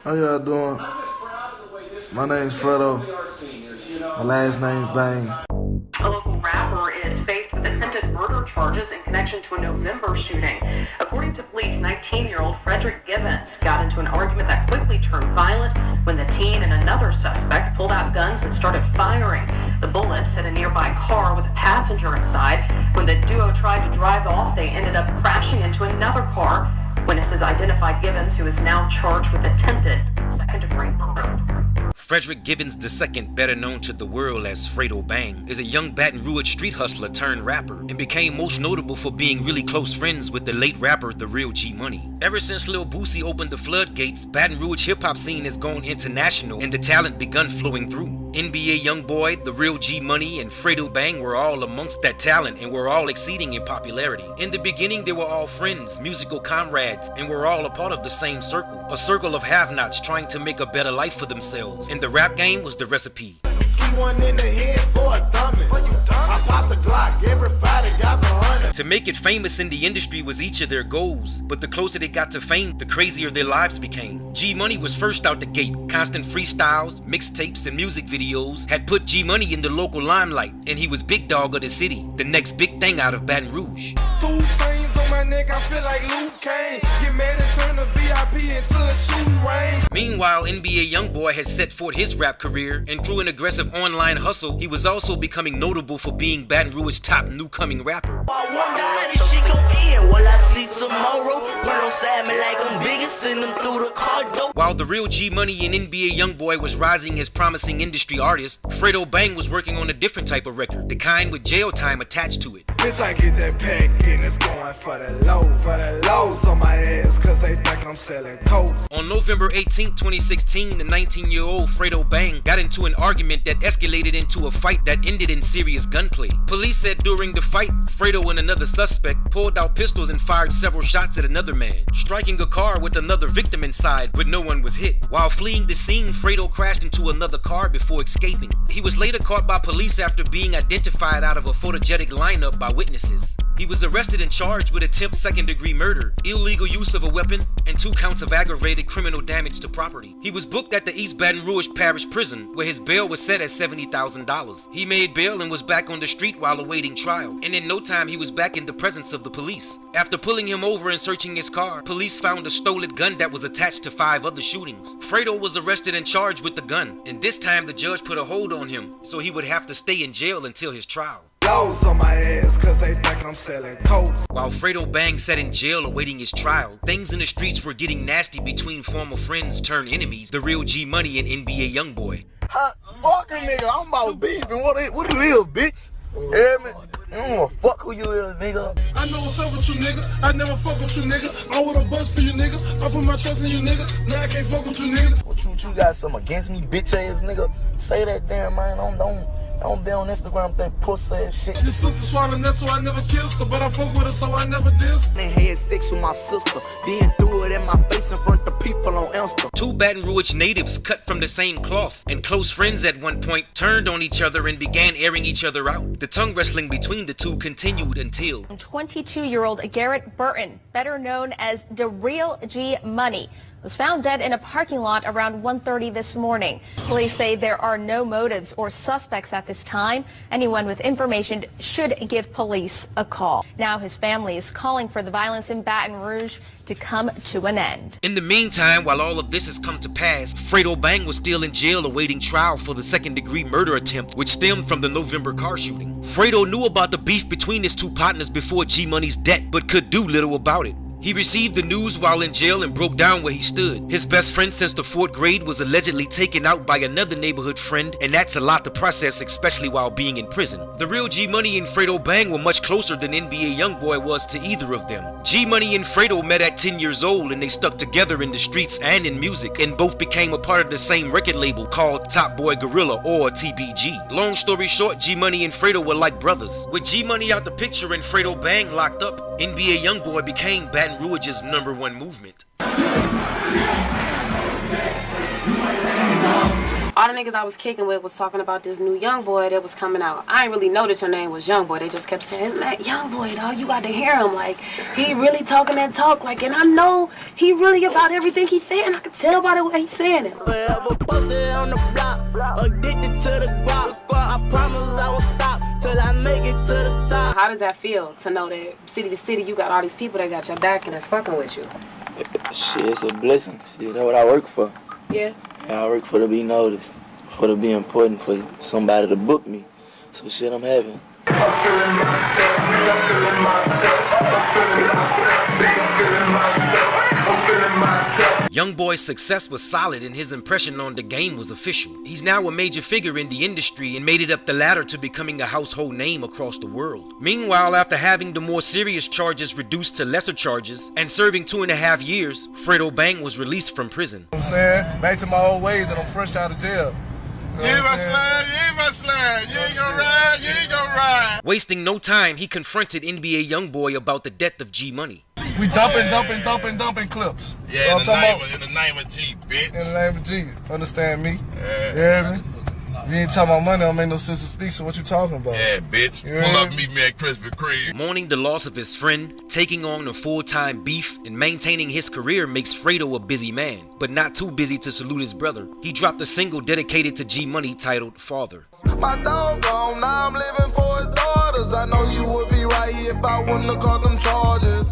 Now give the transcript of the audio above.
How y'all doing? My name's Fredo. My last name's Bang. A local rapper is faced with attempted murder charges in connection to a November shooting. According to police, 19-year-old Frederick Givens got into an argument that quickly turned violent when the teen and another suspect pulled out guns and started firing. The bullets hit a nearby car with a passenger inside. When the duo tried to drive off, they ended up crashing into another car. Witnesses identified Givens, who is now charged with attempted second-degree murder. Frederick Givens II, better known to the world as Fredo Bang, is a young Baton Rouge street hustler turned rapper and became most notable for being really close friends with the late rapper The Real Gee Money. Ever since Lil Boosie opened the floodgates, Baton Rouge hip-hop scene has gone international and the talent begun flowing through. NBA Youngboy, The Real Gee Money, and Fredo Bang were all amongst that talent and were all exceeding in popularity. In the beginning, they were all friends, musical comrades, and were all a part of the same circle. A circle of have-nots trying to make a better life for themselves. And the rap game was the recipe. To make it famous in the industry was each of their goals, but the closer they got to fame, the crazier their lives became. Gee Money was first out the gate. Constant freestyles, mixtapes, and music videos had put Gee Money in the local limelight, and he was big dog of the city, the next big thing out of Baton Rouge. 2 chains on my neck, I feel like Luke Kane. Get mad and turn the VIP into a shooting range. Meanwhile, NBA Youngboy had set forth his rap career, and through an aggressive online hustle, he was also becoming notable for being Baton Rouge's top new-coming rapper. While The Real Gee Money and NBA Youngboy was rising as promising industry artists, Fredo Bang was working on a different type of record, the kind with jail time attached to it. Bitch, I get that pack and it's going for the lows on my ass, cause they think I'm selling coke. On November 18, 2016, the 19-year-old Fredo Bang got into an argument that escalated into a fight that ended in serious gunplay. Police said during the fight, Fredo and another suspect pulled out pistols and fired several shots at another man, striking a car with another victim inside, but no one was hit. While fleeing the scene, Fredo crashed into another car before escaping. He was later caught by police after being identified out of a photogenic lineup by witnesses. He was arrested and charged with attempt second-degree murder, illegal use of a weapon, and 2 counts of aggravated criminal damage to property. He was booked at the East Baton Rouge Parish Prison, where his bail was set at $70,000. He made bail and was back on the street while awaiting trial, and in no time he was back in the presence of the police. After pulling him over and searching his car, police found a stolen gun that was attached to 5 other shootings. Fredo was arrested and charged with the gun, and this time the judge put a hold on him, so he would have to stay in jail until his trial. On my ass, cause they think I'm selling coke. While Fredo Bang sat in jail awaiting his trial, things in the streets were getting nasty between former friends turned enemies, The Real Gee Money and NBA Youngboy. Fuck a nigga, I'm about beef and what it is, bitch. Hear me? I don't wanna fuck who you is, nigga. I know what's up with you, nigga. I never fuck with you, nigga. I would've bust for you, nigga. I put my trust in you, nigga. Now I can't fuck with you, nigga. What you got something against me, bitch ass nigga? Say that damn, man. Don't be on Instagram with that pussy ass shit. Your sister swallowing that, so I never kissed her, but I fuck with her, so I never dissed. They had sex with my sister, then threw it in my face in front of people on Insta. 2 Baton Rouge natives cut from the same cloth and close friends at one point turned on each other and began airing each other out. The tongue wrestling between the two continued until 22-year-old Garrett Burton, better known as The Real Gee Money, was found dead in a parking lot around 1:30 this morning. Police say there are no motives or suspects at this time. Anyone with information should give police a call. Now his family is calling for the violence in Baton Rouge to come to an end. In the meantime, while all of this has come to pass, Fredo Bang was still in jail awaiting trial for the second-degree murder attempt, which stemmed from the November car shooting. Fredo knew about the beef between his 2 partners before Gee Money's death, but could do little about it. He received the news while in jail and broke down where he stood. His best friend since the 4th grade was allegedly taken out by another neighborhood friend, and that's a lot to process, especially while being in prison. The Real Gee Money and Fredo Bang were much closer than NBA Youngboy was to either of them. Gee Money and Fredo met at 10 years old, and they stuck together in the streets and in music, and both became a part of the same record label called Top Boy Gorilla, or TBG. Long story short, Gee Money and Fredo were like brothers. With Gee Money out the picture and Fredo Bang locked up, NBA Youngboy became Baton Rouge's #1 movement. Automatic niggas I was kicking with was talking about this new Youngboy that was coming out. I ain't really know that your name was Youngboy. They just kept saying, isn't that Youngboy, dog? You got to hear him. Like, he really talking that talk. Like, and I know he really about everything he's saying. I can tell by the way he's saying it. Forever posted on the block, addicted to the guap. I promise I won't stop till I make it to the top. How does that feel to know that city to city you got all these people that got your back and that's fucking with you? Shit, it's a blessing. Shit, that's what I work for. Yeah. I work for to be noticed, for to be important, for somebody to book me. So shit, I'm having. I'm feeling myself, bitch, I'm feeling myself. I'm feeling myself, bitch, I'm feeling myself. I'm feeling myself. Youngboy's success was solid and his impression on the game was official. He's now a major figure in the industry and made it up the ladder to becoming a household name across the world. Meanwhile, after having the more serious charges reduced to lesser charges and serving 2.5 years, Fredo Bang was released from prison. I'm saying, back to my old ways and I'm fresh out of jail. You ain't my slide, you ain't my slide. You ain't gonna ride, you ain't gonna ride. Wasting no time, he confronted NBA Youngboy about the death of Gee Money. We dumping clips. Yeah, in the name of G, bitch. In the name of G, understand me? Yeah. You hear me? You ain't talking about money, don't make no sense to speak, so what you talking about? Yeah, bitch. Pull up and meet me at Krispy Kreme. Mourning the loss of his friend, taking on a full-time beef, and maintaining his career makes Fredo a busy man, but not too busy to salute his brother. He dropped a single dedicated to Gee Money titled Father. My dog gone, now I'm living for his daughters. I know you would be right here if I wouldn't have caught them charges.